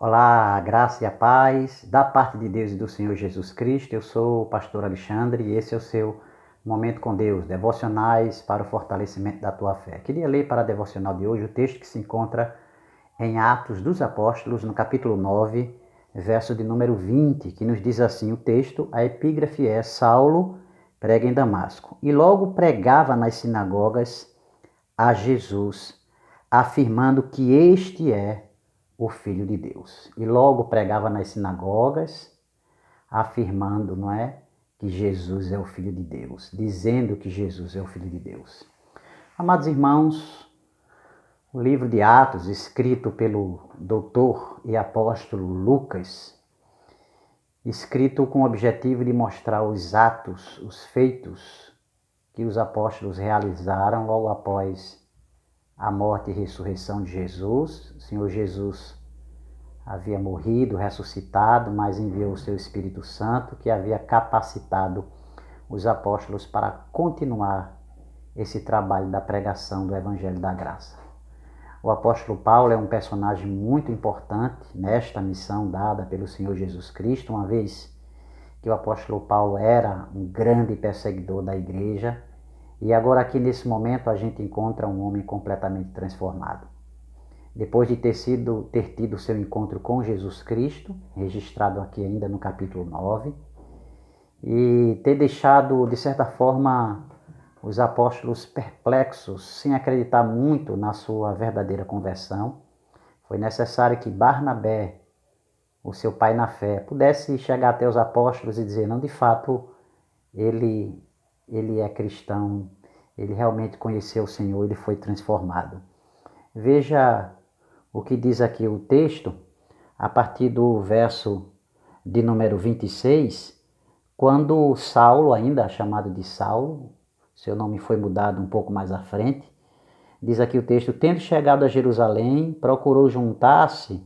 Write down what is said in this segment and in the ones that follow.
Olá, a graça e a paz da parte de Deus e do Senhor Jesus Cristo. Eu sou o pastor Alexandre e esse é o seu Momento com Deus, devocionais para o fortalecimento da tua fé. Queria ler para a devocional de hoje o texto que se encontra em Atos dos Apóstolos, no capítulo 9, verso de número 20, que nos diz assim o texto, a epígrafe é: Saulo prega em Damasco. E logo pregava nas sinagogas a Jesus, afirmando que este é o Filho de Deus. E logo pregava nas sinagogas, afirmando, não é, que Jesus é o Filho de Deus, dizendo que Jesus é o Filho de Deus. Amados irmãos, o livro de Atos, escrito pelo doutor e apóstolo Lucas, escrito com o objetivo de mostrar os atos, os feitos que os apóstolos realizaram logo após a morte e ressurreição de Jesus. O Senhor Jesus havia morrido, ressuscitado, mas enviou o seu Espírito Santo, que havia capacitado os apóstolos para continuar esse trabalho da pregação do Evangelho da Graça. O apóstolo Paulo é um personagem muito importante nesta missão dada pelo Senhor Jesus Cristo, uma vez que o apóstolo Paulo era um grande perseguidor da igreja, e agora aqui nesse momento a gente encontra um homem completamente transformado. Depois de ter tido seu encontro com Jesus Cristo, registrado aqui ainda no capítulo 9, e ter deixado, de certa forma, os apóstolos perplexos, sem acreditar muito na sua verdadeira conversão, foi necessário que Barnabé, o seu pai na fé, pudesse chegar até os apóstolos e dizer, não, de fato, ele é cristão, ele realmente conheceu o Senhor, ele foi transformado. Veja o que diz aqui o texto, a partir do verso de número 26, quando Saulo, ainda chamado de Saulo, seu nome foi mudado um pouco mais à frente, diz aqui o texto, tendo chegado a Jerusalém, procurou juntar-se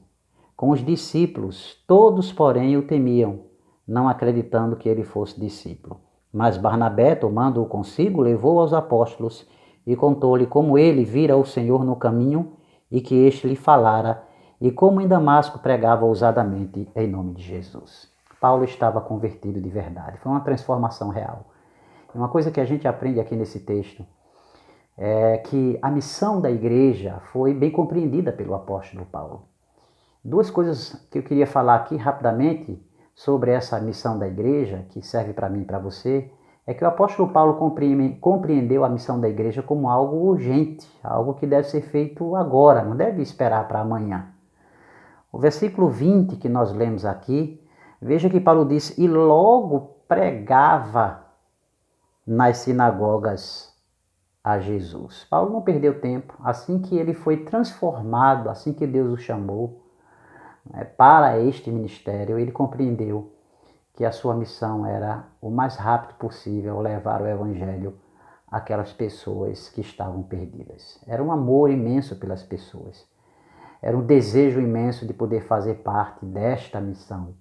com os discípulos, todos, porém, o temiam, não acreditando que ele fosse discípulo. Mas Barnabé, tomando-o consigo, levou aos apóstolos e contou-lhe como ele vira o Senhor no caminho e que este lhe falara, e como em Damasco pregava ousadamente em nome de Jesus. Paulo estava convertido de verdade, foi uma transformação real. E uma coisa que a gente aprende aqui nesse texto é que a missão da igreja foi bem compreendida pelo apóstolo Paulo. Duas coisas que eu queria falar aqui rapidamente sobre essa missão da igreja, que serve para mim e para você, é que o apóstolo Paulo compreendeu a missão da igreja como algo urgente, algo que deve ser feito agora, não deve esperar para amanhã. O versículo 20 que nós lemos aqui, veja que Paulo diz, e logo pregava nas sinagogas a Jesus. Paulo não perdeu tempo, assim que ele foi transformado, assim que Deus o chamou, para este ministério, ele compreendeu que a sua missão era o mais rápido possível levar o evangelho àquelas pessoas que estavam perdidas. Era um amor imenso pelas pessoas. Era um desejo imenso de poder fazer parte desta missão,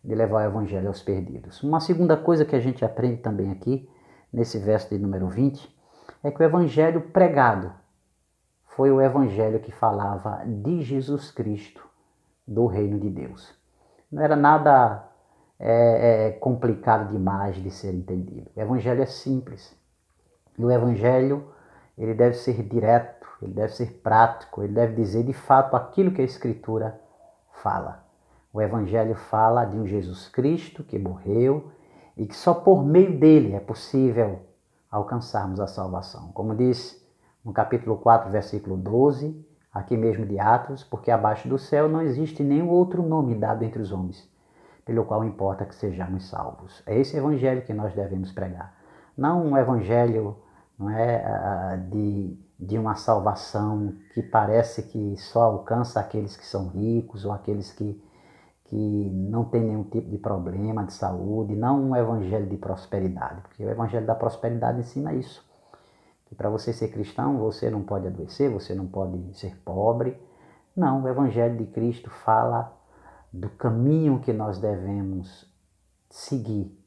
de levar o evangelho aos perdidos. Uma segunda coisa que a gente aprende também aqui, nesse verso de número 20, é que o evangelho pregado foi o evangelho que falava de Jesus Cristo, do reino de Deus. Não era nada complicado demais de ser entendido. O evangelho é simples. E o evangelho, ele deve ser direto, ele deve ser prático, ele deve dizer de fato aquilo que a Escritura fala. O evangelho fala de um Jesus Cristo que morreu e que só por meio dele é possível alcançarmos a salvação. Como diz no capítulo 4, versículo 12, aqui mesmo de Atos, porque abaixo do céu não existe nenhum outro nome dado entre os homens, pelo qual importa que sejamos salvos. É esse evangelho que nós devemos pregar. Não um evangelho, não é, de uma salvação que parece que só alcança aqueles que são ricos ou aqueles que não têm nenhum tipo de problema de saúde, não um evangelho de prosperidade, porque o evangelho da prosperidade ensina isso. Que para você ser cristão, você não pode adoecer, você não pode ser pobre. Não, o evangelho de Cristo fala do caminho que nós devemos seguir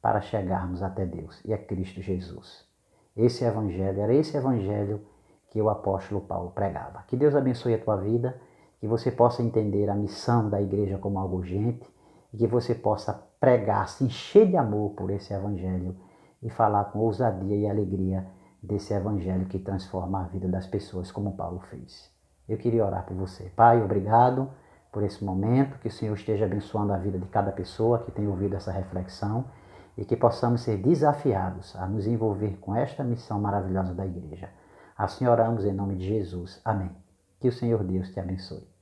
para chegarmos até Deus, e é Cristo Jesus. Esse evangelho, era esse evangelho que o apóstolo Paulo pregava. Que Deus abençoe a tua vida que você possa entender a missão da igreja como algo urgente e que você possa pregar, se encher de amor por esse evangelho e falar com ousadia e alegria desse evangelho que transforma a vida das pessoas, como Paulo fez. Eu queria orar por você. Pai, obrigado por esse momento, que o Senhor esteja abençoando a vida de cada pessoa que tem ouvido essa reflexão e que possamos ser desafiados a nos envolver com esta missão maravilhosa da igreja. Assim oramos em nome de Jesus. Amém. Que o Senhor Deus te abençoe.